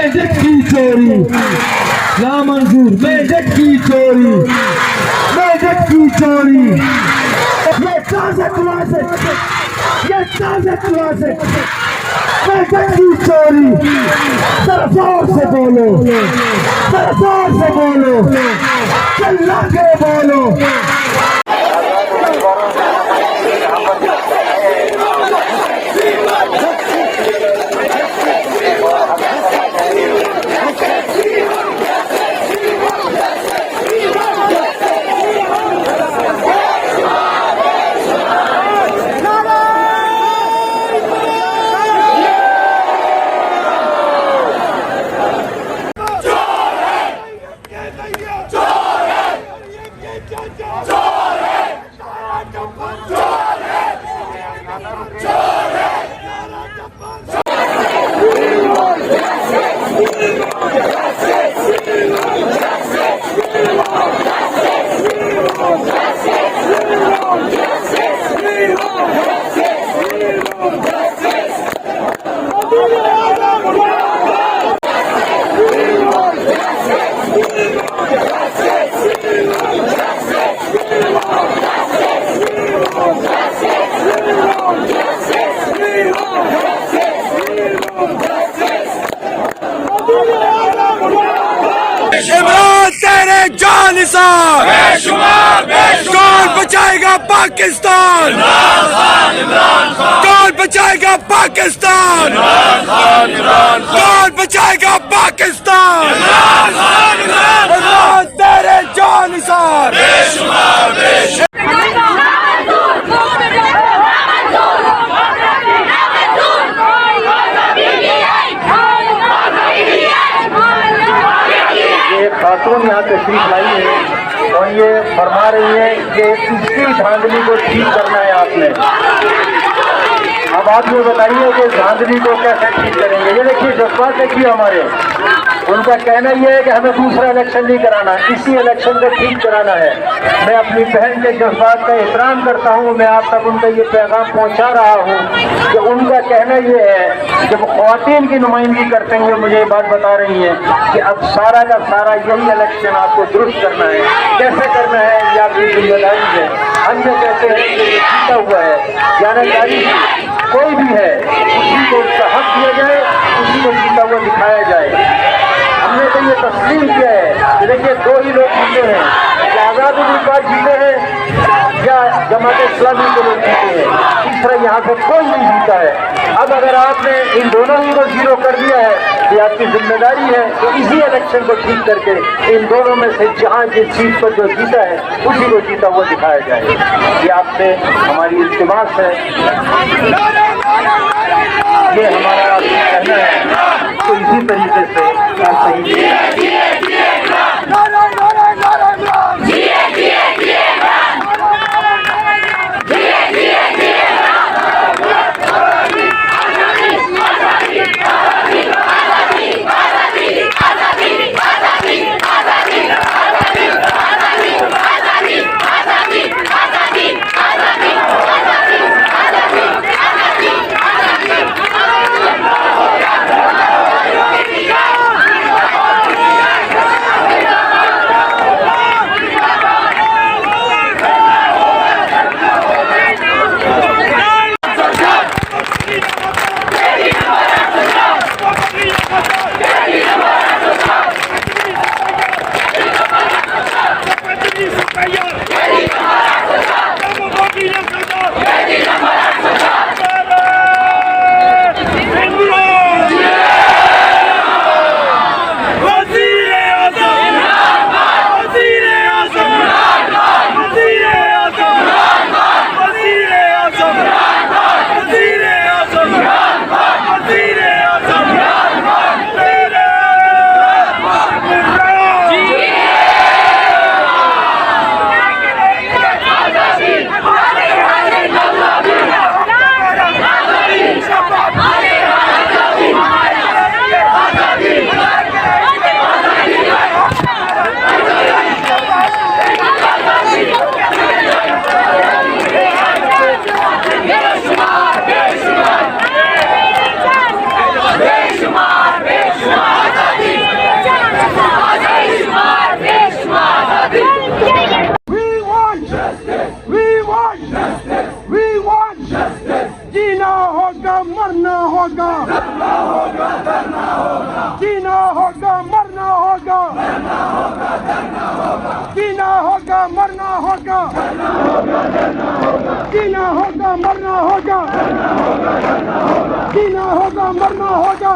मेजट की चोरी नामंजूर, मेजट की चोरी, मेजट की चोरी। ये ताज़ा क्लासिक, ये ताज़ा क्लासिक, मेजट की चोरी। जरा जोर से बोलो, जरा जोर से बोलो, चिल्ला के बोलो। इमरान तेरे जानिसार कौन बचाएगा पाकिस्तान, कौन बचाएगा पाकिस्तान, कौन बचाएगा पाकिस्तान। इमरान तेरे जानिसार। खातून यहाँ तशरीफ लाई है और ये फरमा रही है कि इसकी धांधली को ठीक करना है आपने। अब आप ये बताइए कि धांधली को कैसे ठीक करेंगे। ये देखिए जज्बात देखिए हमारे, उनका कहना यह है कि हमें दूसरा इलेक्शन नहीं कराना, इसी इलेक्शन को ठीक कराना है। मैं अपनी बहन के जज्बात का एहतराम करता हूँ, मैं आप तक उनका ये पैगाम पहुँचा रहा हूँ कि उनका कहना ये है, जब ख्वातीन की नुमाइंदगी करते हुए मुझे ये बात बता रही हैं कि अब सारा का सारा यही इलेक्शन आपको दुरुस्त करना है। कैसे करना है ये आपकी जिम्मेदारी है। हम ये कहते हैं कि ये जीता हुआ है, जानकारी कोई भी है उसी को उसका हक दिया जाए, उसी को जीता हुआ दिखाया जाए। हमने तो ये तस्लीम किया है कि देखिए दो ही लोग जीते हैं, या आज़ाद उम्मीदवार जीते हैं या जमात इस्लामी के लोग जीते हैं, तीसरा यहाँ से कोई नहीं जीता है। अब अगर आपने इन दोनों ही को जीरो कर दिया है तो आपकी जिम्मेदारी है कि इसी इलेक्शन को ठीक करके इन दोनों में से जहाँ जिस सीट पर जो जीता है उसी को जीता हुआ दिखाया जाए। ये आपसे हमारी इल्तिमास है, ये हमारा कहना है। तो इसी तरीके से सही मरना होगा, जीना होगा मरना होगा, जीना होगा मरना होगा,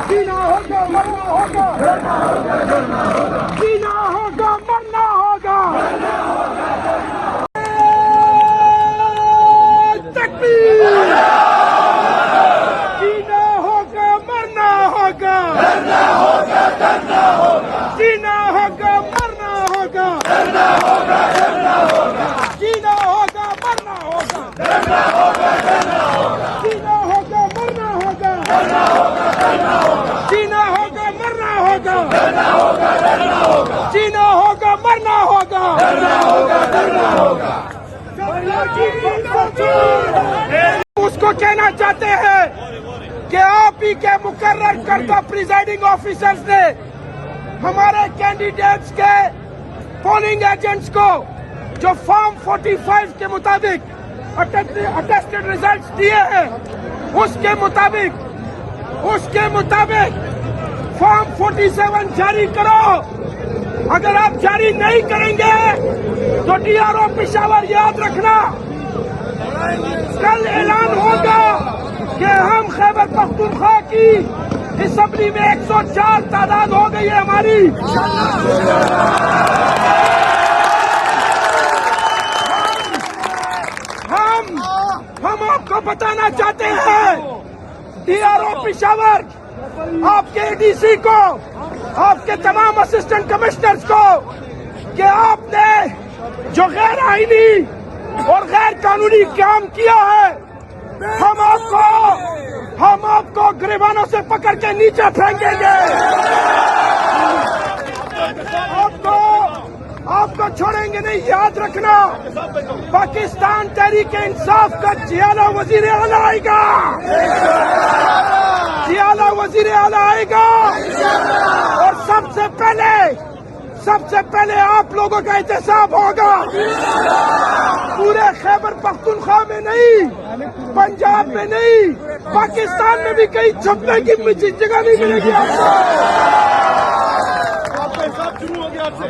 जीना होगा मरना होगा, जीना होगा मरना होगा। तकबीर! जीना होगा मरना होगा, जीना होगा मरना होगा, जीना होगा मरना होगा, जीना होगा मरना होगा, जीना होगा मरना होगा, जीना होगा मरना होगा। उसको कहना चाहते हैं कि आप ही के मुकर्रर करता प्रिजाइडिंग ऑफिसर्स ने हमारे कैंडिडेट्स के पोलिंग एजेंट्स को जो फॉर्म 45 के मुताबिक अटेस्टेड रिजल्ट्स दिए हैं उसके मुताबिक फॉर्म 47 जारी करो। अगर आप जारी नहीं करेंगे तो डीआरओ पेशावर याद रखना कल ऐलान होगा कि हम खैबर पख्तूनख्वा की असेंबली में 104 तादाद हो गई है हमारी। हम आपको बताना चाहते हैं डीआरओ पेशावर, आपके एडीसी को, आपके तमाम असिस्टेंट कमिश्नर्स को कि आपने जो गैर आईनी और गैर कानूनी काम किया है हम आपको गिरबानों से पकड़ के नीचे फेंकेंगे। आपको छोड़ेंगे नहीं, याद रखना। पाकिस्तान तहरीक इंसाफ का जियाला वजीर आला आएगा, जियाला वजीर आला आएगा और सबसे पहले आप लोगों का एहतसाब होगा। पूरे खैबर पख्तूनख्वा में नहीं, पंजाब में नहीं, पाकिस्तान में भी कहीं छुपने की जगह नहीं मिलेगी आपको। शुरू हो गया आपसे।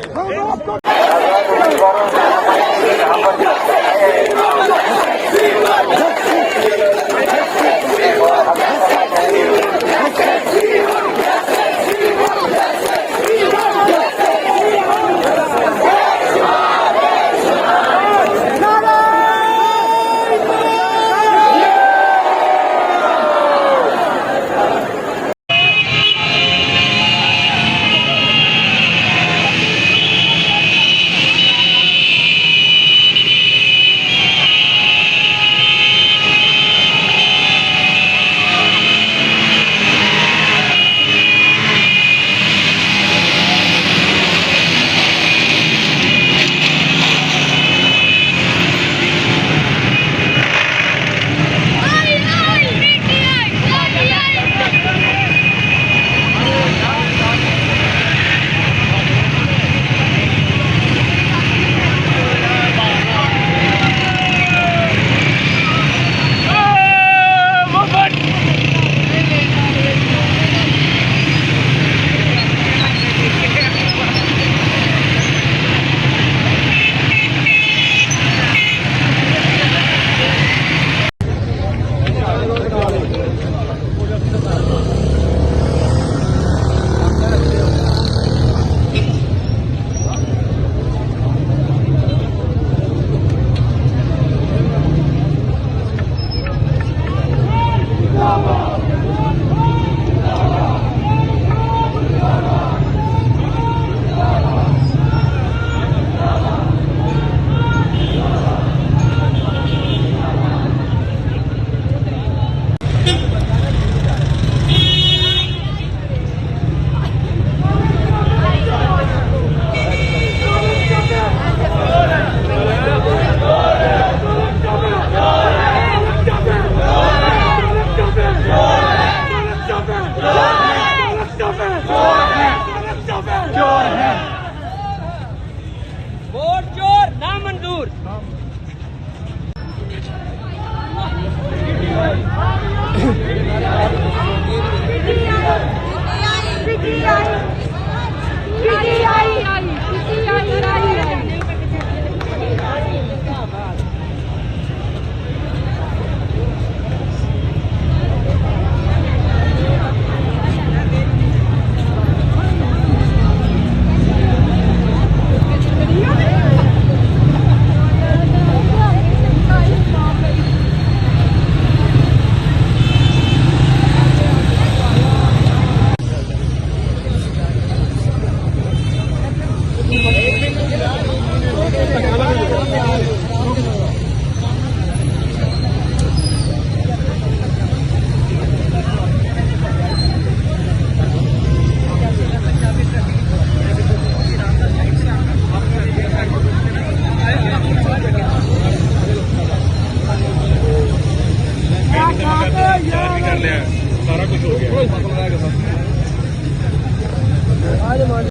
सारा कुछ हो गया।